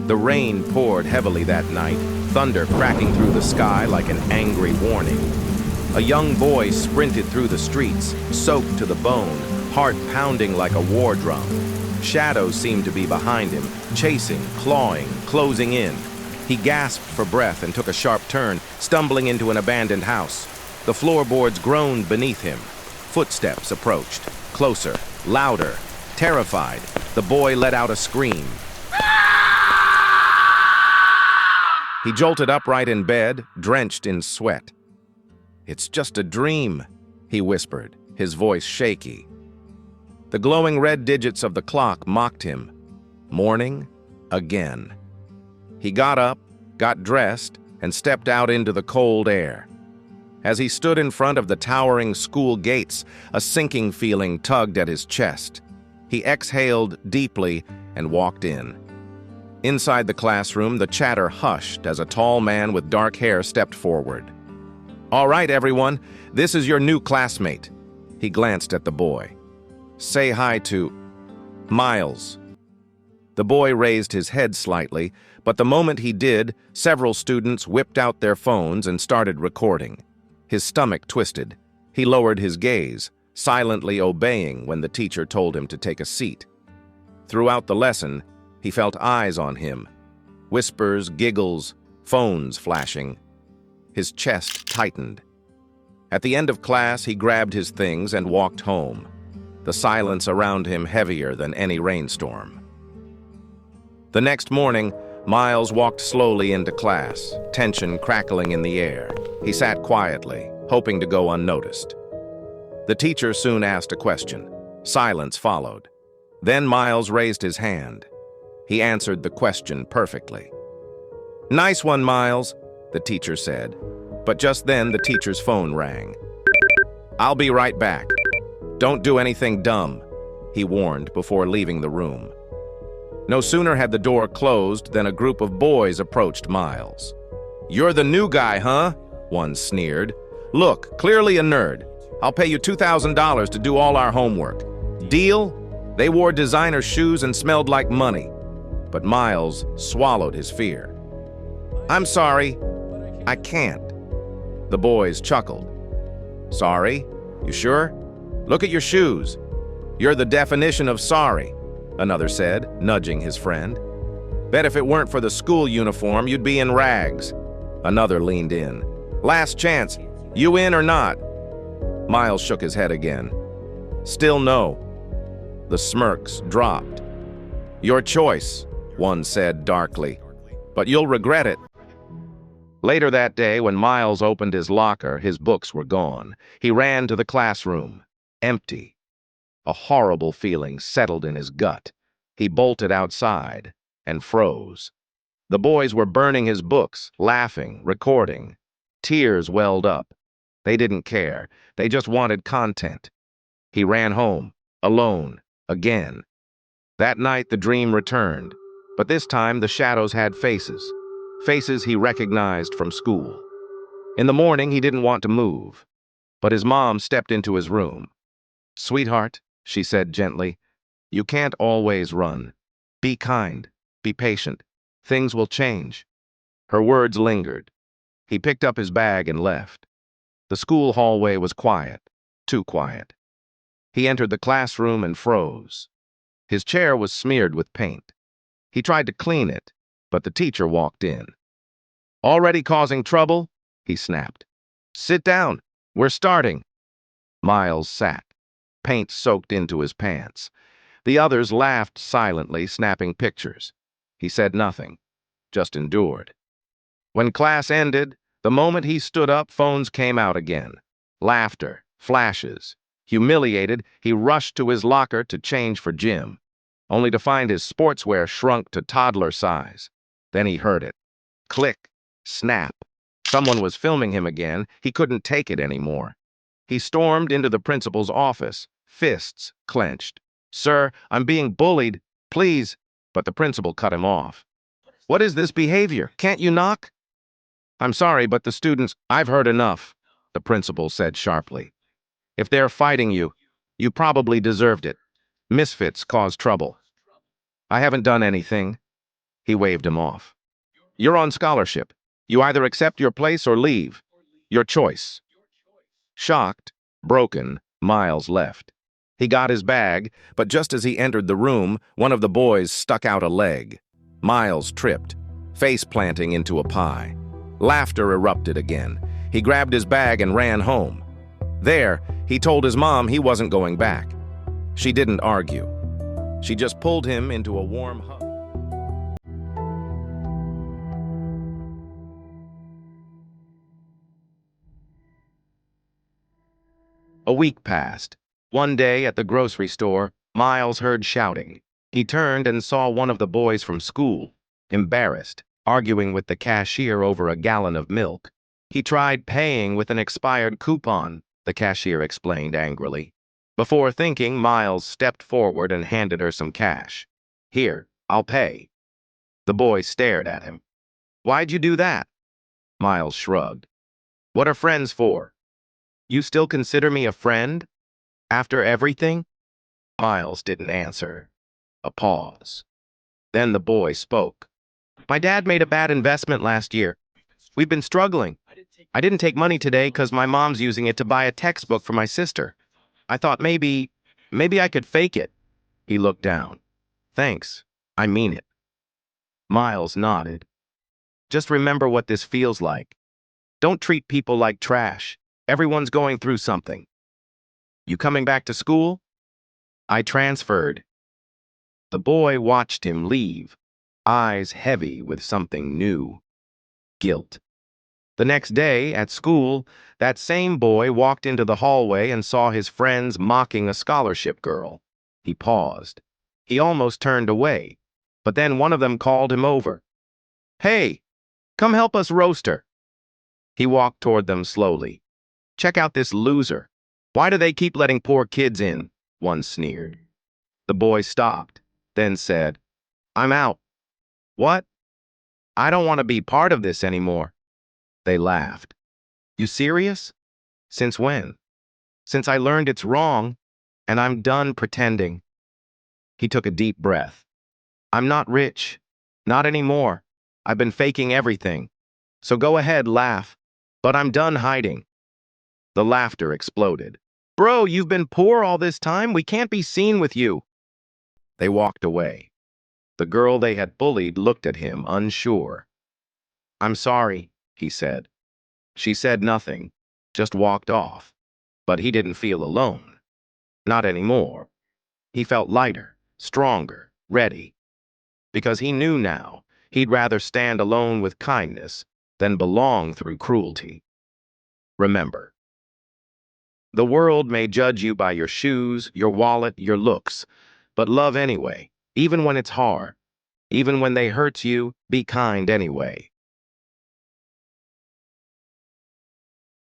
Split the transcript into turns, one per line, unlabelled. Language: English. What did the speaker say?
The rain poured heavily that night, thunder cracking through the sky like an angry warning. A young boy sprinted through the streets, soaked to the bone, heart pounding like a war drum. Shadows seemed to be behind him, chasing, clawing, closing in. He gasped for breath and took a sharp turn, stumbling into an abandoned house. The floorboards groaned beneath him. Footsteps approached, closer, louder. Terrified, the boy let out a scream. He jolted upright in bed, drenched in sweat. "It's just a dream," he whispered, his voice shaky. The glowing red digits of the clock mocked him. Morning, again. He got up, got dressed, and stepped out into the cold air. As he stood in front of the towering school gates, a sinking feeling tugged at his chest. He exhaled deeply and walked in. Inside the classroom, the chatter hushed as a tall man with dark hair stepped forward. "All right, everyone, this is your new classmate." He glanced at the boy. "Say hi to Miles." The boy raised his head slightly, but the moment he did, several students whipped out their phones and started recording. His stomach twisted. He lowered his gaze, silently obeying when the teacher told him to take a seat. Throughout the lesson, he felt eyes on him. Whispers, giggles, phones flashing. His chest tightened. At the end of class, he grabbed his things and walked home, the silence around him heavier than any rainstorm. The next morning, Miles walked slowly into class, tension crackling in the air. He sat quietly, hoping to go unnoticed. The teacher soon asked a question. Silence followed. Then Miles raised his hand. He answered the question perfectly. "Nice one, Miles," the teacher said. But just then, the teacher's phone rang. "I'll be right back. Don't do anything dumb," he warned before leaving the room. No sooner had the door closed than a group of boys approached Miles. "You're the new guy, huh?" one sneered. "Look, clearly a nerd. I'll pay you $2,000 to do all our homework. Deal?" They wore designer shoes and smelled like money. But Miles swallowed his fear. "I'm sorry, I can't." The boys chuckled. "Sorry? You sure? Look at your shoes. You're the definition of sorry," another said, nudging his friend. "Bet if it weren't for the school uniform, you'd be in rags." Another leaned in. "Last chance. You in or not?" Miles shook his head again. "Still no." The smirks dropped. "Your choice," one said darkly, "but you'll regret it." Later that day, when Miles opened his locker, his books were gone. He ran to the classroom. Empty. A horrible feeling settled in his gut. He bolted outside and froze. The boys were burning his books, laughing, recording. Tears welled up. They didn't care. They just wanted content. He ran home, alone, again. That night, the dream returned, but this time the shadows had faces. Faces he recognized from school. In the morning, he didn't want to move, but his mom stepped into his room. "Sweetheart," she said gently, "you can't always run. Be kind. Be patient. Things will change." Her words lingered. He picked up his bag and left. The school hallway was quiet, too quiet. He entered the classroom and froze. His chair was smeared with paint. He tried to clean it, but the teacher walked in. "Already causing trouble?" he snapped. "Sit down. We're starting." Miles sat, paint soaked into his pants. The others laughed silently, snapping pictures. He said nothing, just endured. When class ended, the moment he stood up, phones came out again. Laughter, flashes. Humiliated, he rushed to his locker to change for gym, only to find his sportswear shrunk to toddler size. Then he heard it. Click, snap. Someone was filming him again. He couldn't take it anymore. He stormed into the principal's office, fists clenched. "Sir, I'm being bullied. Please." But the principal cut him off. "What is this behavior? Can't you knock?" "I'm sorry, but the students—" "I've heard enough," the principal said sharply. "If they're fighting you, you probably deserved it. Misfits cause trouble." "I haven't done anything." He waved him off. You're on scholarship. You either accept your place or leave. Your choice. Shocked, broken, Miles left. He got his bag, but just as he entered the room, one of the boys stuck out a leg. Miles tripped, face planting into a pie. Laughter erupted again. He grabbed his bag and ran home. There, he told his mom he wasn't going back. She didn't argue. She just pulled him into a warm hug. A week passed. One day at the grocery store, Miles heard shouting. He turned and saw one of the boys from school, embarrassed, arguing with the cashier over a gallon of milk. He tried paying with an expired coupon, the cashier explained angrily. Before thinking, Miles stepped forward and handed her some cash. Here, I'll pay. The boy stared at him. Why'd you do that? Miles shrugged. What are friends for? You still consider me a friend? After everything? Miles didn't answer. A pause. Then the boy spoke. My dad made a bad investment last year. We've been struggling. I didn't take money today because my mom's using it to buy a textbook for my sister. I thought maybe I could fake it. He looked down. Thanks. I mean it. Miles nodded. Just remember what this feels like. Don't treat people like trash. Everyone's going through something. You coming back to school? I transferred. The boy watched him leave, eyes heavy with something new. Guilt. The next day, at school, that same boy walked into the hallway and saw his friends mocking a scholarship girl. He paused. He almost turned away, but then one of them called him over. Hey, come help us roast her. He walked toward them slowly. Check out this loser. Why do they keep letting poor kids in? One sneered. The boy stopped, then said, I'm out. What? I don't want to be part of this anymore. They laughed. You serious? Since when? Since I learned it's wrong, and I'm done pretending. He took a deep breath. I'm not rich. Not anymore. I've been faking everything. So go ahead, laugh. But I'm done hiding. The laughter exploded. Bro, you've been poor all this time. We can't be seen with you. They walked away. The girl they had bullied looked at him, unsure. I'm sorry, he said. She said nothing, just walked off. But he didn't feel alone. Not anymore. He felt lighter, stronger, ready. Because he knew now he'd rather stand alone with kindness than belong through cruelty. Remember, the world may judge you by your shoes, your wallet, your looks, but love anyway, even when it's hard. Even when they hurt you, be kind anyway.